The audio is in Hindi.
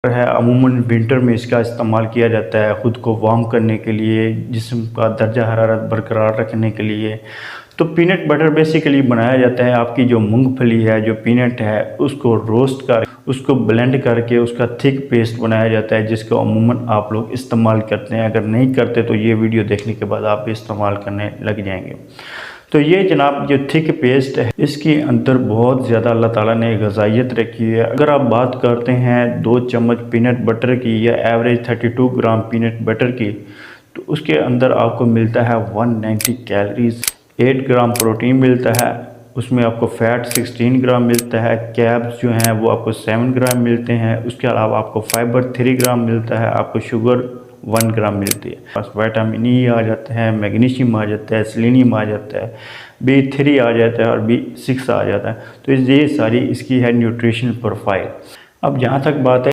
है अमूमन विंटर में इसका इस्तेमाल किया जाता है ख़ुद को वार्म करने के लिए, जिस्म का दर्जा हरारत बरकरार रखने के लिए। तो पीनट बटर बेसिकली बनाया जाता है, आपकी जो मूंगफली है, जो पीनट है, उसको रोस्ट कर उसको ब्लेंड करके उसका थिक पेस्ट बनाया जाता है, जिसको अमूमन आप लोग इस्तेमाल करते हैं। अगर नहीं करते तो ये वीडियो देखने के बाद आप भी इस्तेमाल करने लग जाएंगे। तो ये जनाब जो थिक पेस्ट है, इसके अंदर बहुत ज़्यादा अल्लाह ताला ने ग़िज़ाइयत रखी है। अगर आप बात करते हैं 2 चम्मच पीनट बटर की या एवरेज 32 ग्राम पीनट बटर की, तो उसके अंदर आपको मिलता है 190 कैलोरीज, 8 ग्राम प्रोटीन मिलता है, उसमें आपको फ़ैट 16 ग्राम मिलता है, कैब्स जो हैं वो आपको 7 ग्राम मिलते हैं, उसके अलावा आपको फाइबर 3 ग्राम मिलता है, आपको शुगर 1 ग्राम मिलती है। बस विटामिन ई आ जाता है, मैग्नीशियम आ जाता है, सेलेनियम आ जाता है, B3 आ जाता है और B6 आ जाता है। तो ये सारी इसकी है न्यूट्रिशन प्रोफाइल। अब जहाँ तक बात है